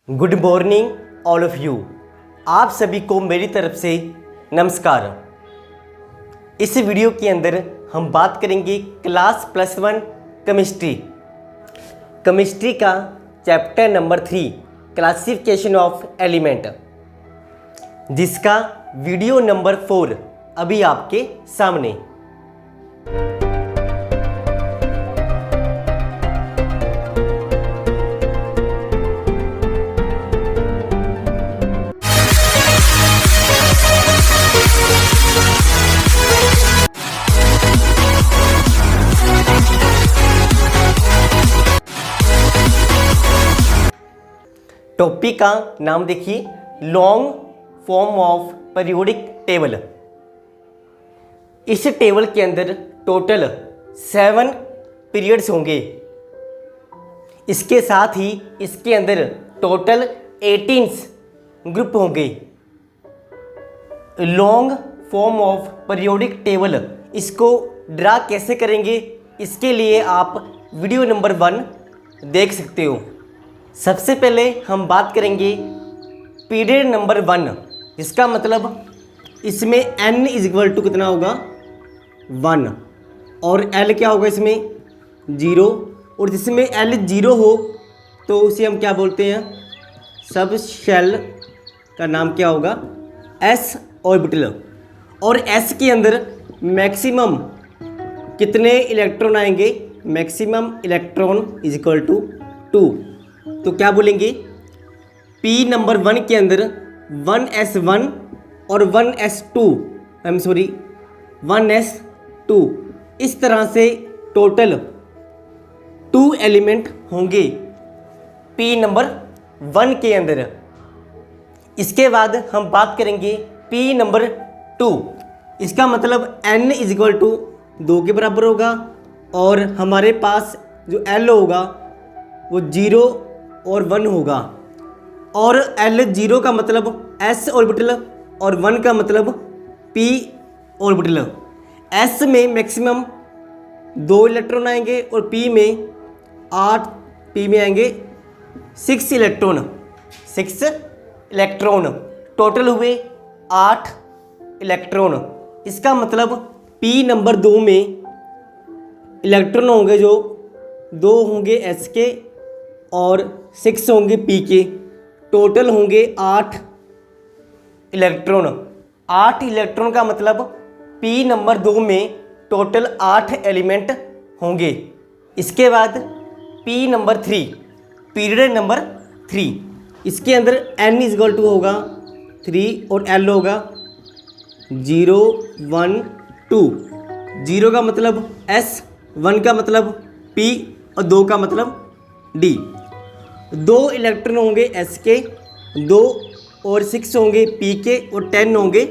Good morning all of you. आप सभी को मेरी तरफ से नमस्कार। इस वीडियो के अंदर हम बात करेंगे क्लास +1 केमिस्ट्री का chapter number 3 classification of element, जिसका वीडियो नंबर 4 अभी आपके सामने। टॉपिक का नाम देखिए, long form of periodic table. इस टेबल के अंदर टोटल 7 पीरियड्स होंगे। इसके साथ ही इसके अंदर टोटल 18 ग्रुप होंगे। Long form of periodic table, इसको ड्रा कैसे करेंगे, इसके लिए आप वीडियो नंबर 1 देख सकते हो। सबसे पहले हम बात करेंगे पीरियड नंबर 1, जिसका मतलब इसमें n = कितना होगा 1 और l क्या होगा इसमें 0, और जिसमें l 0 हो तो उसे हम क्या बोलते हैं, सब शेल का नाम क्या होगा s ऑर्बिटल। और s के अंदर मैक्सिमम कितने इलेक्ट्रॉन आएंगे, मैक्सिमम इलेक्ट्रॉन = 2। तो क्या बोलेंगे, P नंबर 1 के अंदर 1s1 और 1s2, इस तरह से टोटल 2 एलिमेंट होंगे P नंबर 1 के अंदर। इसके बाद हम बात करेंगे P नंबर 2, इसका मतलब n = 2 के बराबर होगा, और हमारे पास जो l होगा वो 0 और 1 होगा। और l 0 का मतलब s ऑर्बिटल और 1 का मतलब p ऑर्बिटल। s में मैक्सिमम 2 इलेक्ट्रॉन आएंगे और p में 8, p में आएंगे 6 इलेक्ट्रॉन। टोटल हुए 8 इलेक्ट्रॉन। इसका मतलब p नंबर 2 में इलेक्ट्रॉन होंगे जो 2 होंगे s के और 6 होंगे p के। टोटल होंगे 8 इलेक्ट्रॉन। 8 इलेक्ट्रॉन का मतलब p नंबर 2 में टोटल 8 एलिमेंट होंगे। इसके बाद p नंबर 3, पीरियड नंबर 3, इसके अंदर n = होगा 3 और l होगा 0 1 2। 0 का मतलब s, 1 का मतलब p और 2 का मतलब d। 2 इलेक्ट्रॉन होंगे s के, 2 और 6 होंगे p के, और 10 होंगे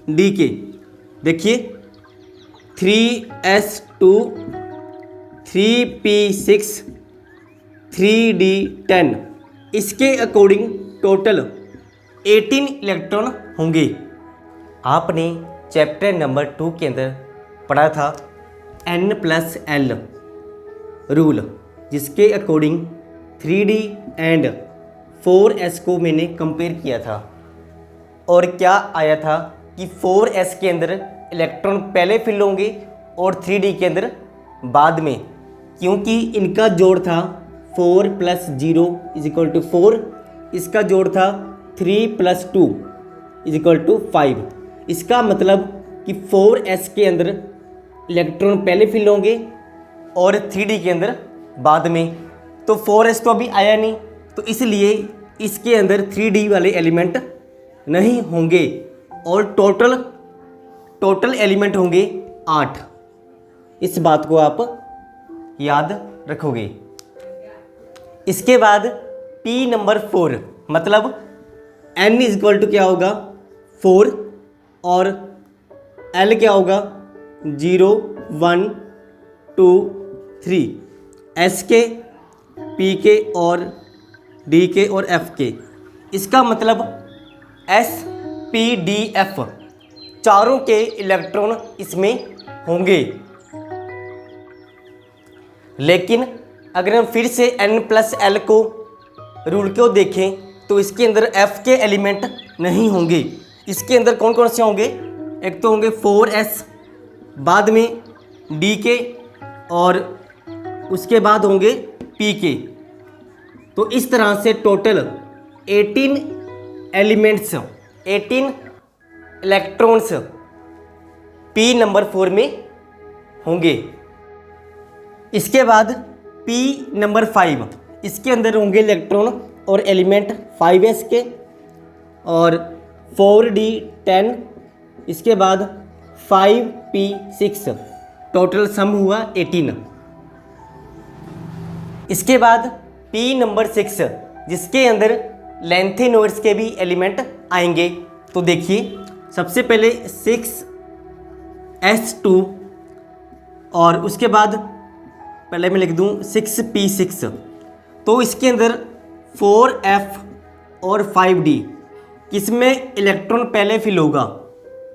d के। देखिए 3s2 3p6 3d10, इसके अकॉर्डिंग टोटल 18 इलेक्ट्रॉन होंगे। आपने चैप्टर नंबर 2 के अंदर पढ़ा था n+l रूल, जिसके अकॉर्डिंग 3d एंड 4s को मैंने कंपेयर किया था, और क्या आया था कि 4s के अंदर इलेक्ट्रॉन पहले फिल होंगे और 3d के अंदर बाद में, क्योंकि इनका जोड़ था 4 + 0 = 4, इसका जोड़ था 3 + 2 = 5। इसका मतलब कि 4s के अंदर इलेक्ट्रॉन पहले फिल होंगे और 3d के अंदर बाद में। तो 4s तो अभी आया नहीं, तो इसलिए इसके अंदर 3d वाले एलिमेंट नहीं होंगे, और टोटल एलिमेंट होंगे 8। इस बात को आप याद रखोगे। इसके बाद P नंबर 4, मतलब n = क्या होगा 4 और l क्या होगा 0 1 2 3, s के, p के और d के और f के। इसका मतलब s p d f चारों के इलेक्ट्रॉन इसमें होंगे। लेकिन अगर हम फिर से n+l को रूल को देखें तो इसके अंदर F के एलिमेंट नहीं होंगे। इसके अंदर कौन कौन से होंगे? एक तो होंगे 4s, बाद में D के, और उसके बाद होंगे P के। तो इस तरह से total 18 elements, 18 electrons P number 4 में होंगे। इसके बाद P नंबर 5, इसके अंदर होंगे इलेक्ट्रॉन और एलिमेंट 5s के और 4d10, इसके बाद 5p6, टोटल सम हुआ 18। इसके बाद P नंबर 6, जिसके अंदर लैंथेनोइड्स के भी एलिमेंट आएंगे। तो देखिए सबसे पहले 6s2 और उसके बाद पहले मैं लिख दूँ 6p6। तो इसके अंदर 4f और 5d, किसमें इलेक्ट्रॉन पहले फिल होगा?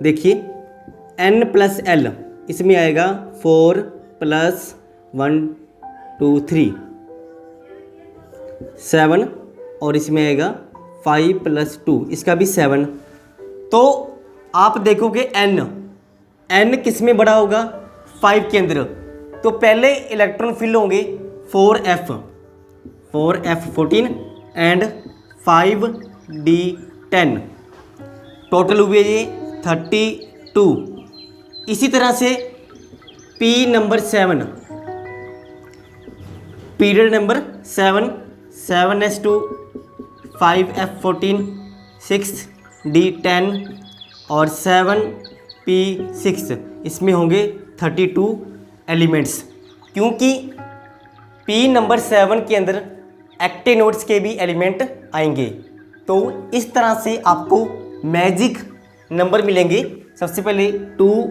देखिए n+l, इसमें आएगा 4 + 1 2 3 7, और इसमें आएगा 5 + 2, इसका भी 7। तो आप देखोगे n किस में बड़ा होगा? 5 के अंदर। तो पहले इलेक्ट्रॉन फिल होंगे 4f 14 एंड 5d10, टोटल हुए ये 32। इसी तरह से P number 7, period number 7, 7s2 5f14 6d10 और 7p6, इसमें होंगे 32 एलिमेंट्स, क्योंकि P नंबर 7 के अंदर एक्टेनोड्स के भी एलिमेंट आएंगे। तो इस तरह से आपको मैजिक नंबर मिलेंगे। सबसे पहले 2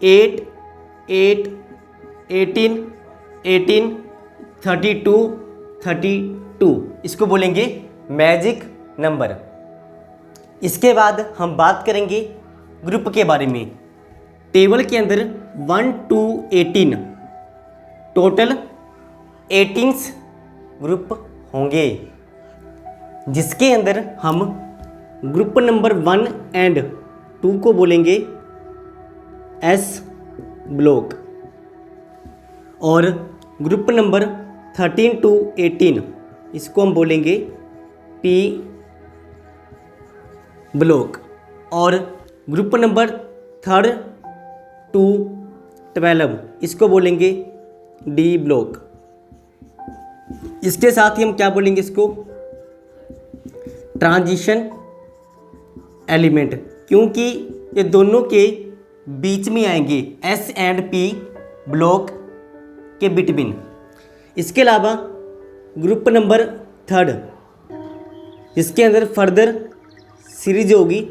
8 8 18 18 32 32, इसको बोलेंगे मैजिक नंबर। इसके बाद हम बात करेंगे ग्रुप के बारे में। टेबल के अंदर 1 to 18 टोटल 18 ग्रुप होंगे, जिसके अंदर हम ग्रुप नंबर 1 एंड 2 को बोलेंगे S ब्लॉक, और ग्रुप नंबर 13 to 18 इसको हम बोलेंगे P ब्लॉक, और ग्रुप नंबर 3 to 12 इसको बोलेंगे D ब्लॉक। इसके साथ ही हम क्या बोलेंगे? इसको ट्रांजिशन एलिमेंट, क्योंकि ये दोनों के बीच में आएंगे, S एंड P ब्लॉक के बिटवीन। इसके अलावा ग्रुप नंबर 3, जिसके अंदर फर्दर सीरीज होगी,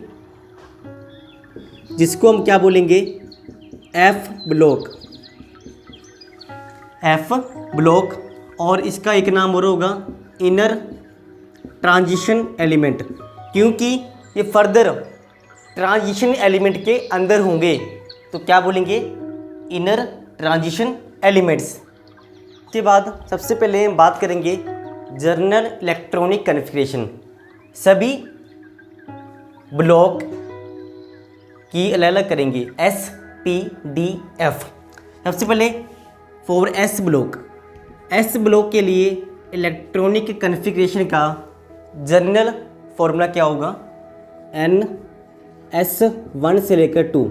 जिसको हम क्या बोलेंगे? F ब्लॉक, F ब्लॉक, और इसका एक नाम और होगा इनर ट्रांजिशन एलिमेंट, क्योंकि ये फर्दर ट्रांजिशन एलिमेंट के अंदर होंगे। तो क्या बोलेंगे? Inner transition elements. के बाद सबसे पहले हम बात करेंगे जनरल इलेक्ट्रॉनिक कन्फिग्रेशन। सभी ब्लॉक की अलग अलग करेंगे, S P D F। सबसे पहले 4s ब्लॉक। S ब्लॉक के लिए इलेक्ट्रॉनिक कन्फिग्रेशन का जनरल फॉर्मूला क्या होगा? NS1 से लेकर 2।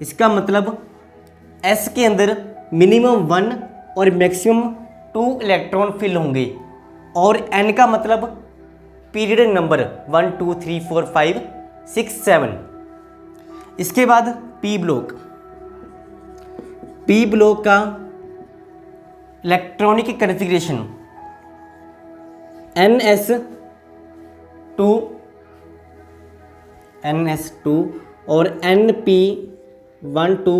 इसका मतलब S के अंदर मिनिमम 1 और मैक्सिमम 2 इलेक्ट्रॉन फिल होंगे, और N का मतलब पीरियड नंबर 1 2 3 4 5 6 7। इसके बाद P ब्लॉक। P ब्लॉक का इलेक्ट्रॉनिक कन्फिग्रेशन NS2 और NP1 to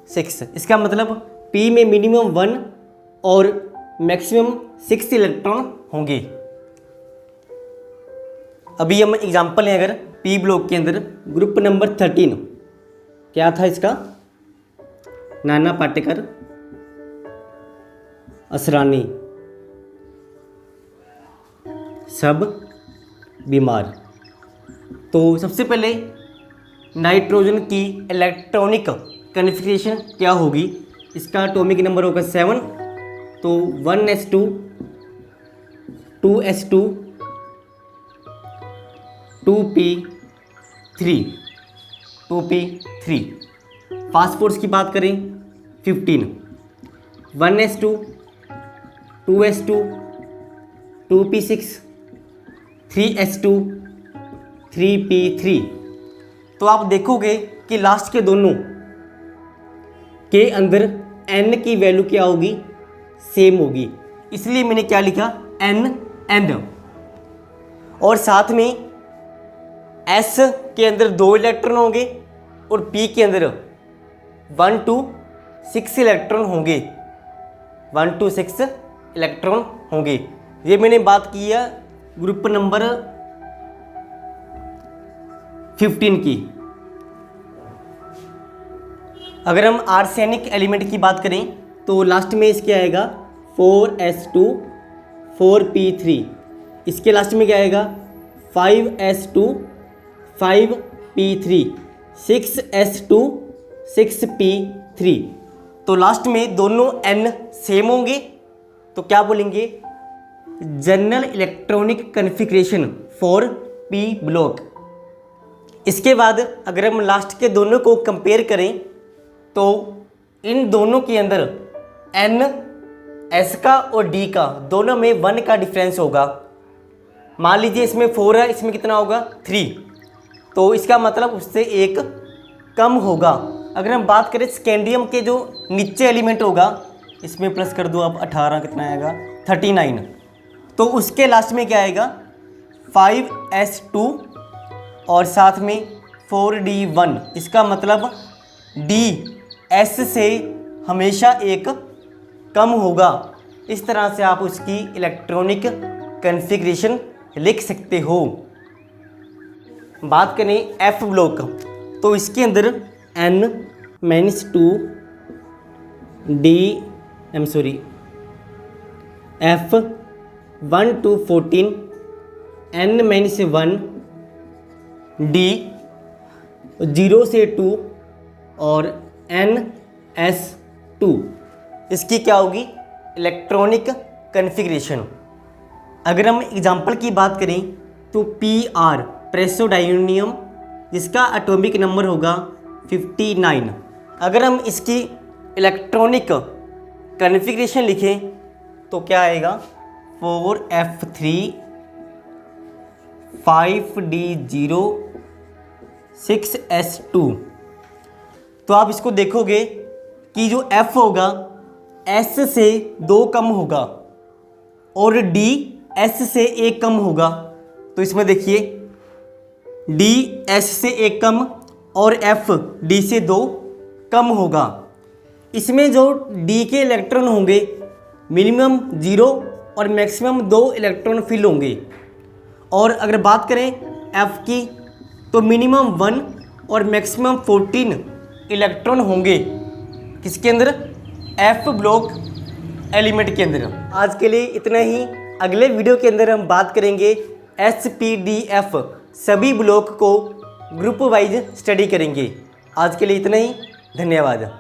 6। इसका मतलब P में मिनिमम 1 और मैक्सिमम 6 इलेक्ट्रॉन होंगे। अभी हम एग्जांपल हैं, अगर P ब्लॉक के अंदर ग्रुप नंबर 13 क्या था इसका? नाना पाटेकर, असरानी, सब बीमार। तो सबसे पहले नाइट्रोजन की इलेक्ट्रॉनिक कन्फिग्रेशन क्या होगी, इसका एटॉमिक नंबर होगा 7, तो 1s2 2s2 2p3 फास्फोरस की बात करें 15, 1s2 2s2 2p6 3s2 3p3। तो आप देखोगे कि लास्ट के दोनों के अंदर n की वैल्यू क्या होगी, सेम होगी, इसलिए मैंने क्या लिखा n। और साथ में s के अंदर 2 इलेक्ट्रॉन होंगे और p के अंदर 1 to 6 इलेक्ट्रॉन होंगे, 1 to 6 इलेक्ट्रॉन होंगे। ये मैंने बात की है ग्रुप नंबर 15 की। अगर हम आर्सेनिक एलिमेंट की बात करें तो लास्ट में इसके आएगा 4s2 4p3, इसके लास्ट में क्या आएगा 5s2 5p3 6s2 6p3। तो लास्ट में दोनों n सेम होंगे, तो क्या बोलेंगे, general electronic configuration for p block. इसके बाद अगर हम लास्ट के दोनों को कंपेयर करें तो इन दोनों के अंदर n s का और d का दोनों में 1 का डिफरेंस होगा। मान लीजिए इसमें 4 है, इसमें कितना होगा 3, तो इसका मतलब उससे एक कम होगा। अगर हम बात करें स्कैंडियम के जो नीचे एलिमेंट होगा, इसमें प्लस कर दो आप 18, कितना आएगा 39, तो उसके लास्ट में क्या आएगा 5s2 और साथ में 4d1। इसका मतलब d s से हमेशा एक कम होगा। इस तरह से आप उसकी इलेक्ट्रॉनिक कन्फिग्रेशन लिख सकते हो। बात करें f ब्लॉक, तो इसके अंदर n-2 f 1 to 14 n-1 d 0 से 2 और ns2। इसकी क्या होगी इलेक्ट्रॉनिक कन्फिग्रेशन। अगर हम एग्जांपल की बात करें तो Pr प्रेसोडायनियम, जिसका एटॉमिक नंबर होगा 59। अगर हम इसकी इलेक्ट्रॉनिक कन्फिग्रेशन लिखें तो क्या आएगा 4f3 5d0 6s2। तो आप इसको देखोगे कि जो f होगा s से 2 कम होगा और d s से 1 कम होगा। तो इसमें देखिए d s से 1 कम और f d से 2 कम होगा। इसमें जो d के इलेक्ट्रॉन होंगे मिनिमम 0 और मैक्सिमम 2 इलेक्ट्रॉन फिल होंगे। और अगर बात करें f की तो मिनिमम 1 और मैक्सिमम 14 इलेक्ट्रॉन होंगे, किसके अंदर f ब्लॉक एलिमेंट के अंदर। आज के लिए इतना ही। अगले वीडियो के अंदर हम बात करेंगे SPDF, सभी ब्लॉक को ग्रुप वाइज स्टडी करेंगे। आज के लिए इतना ही, धन्यवाद।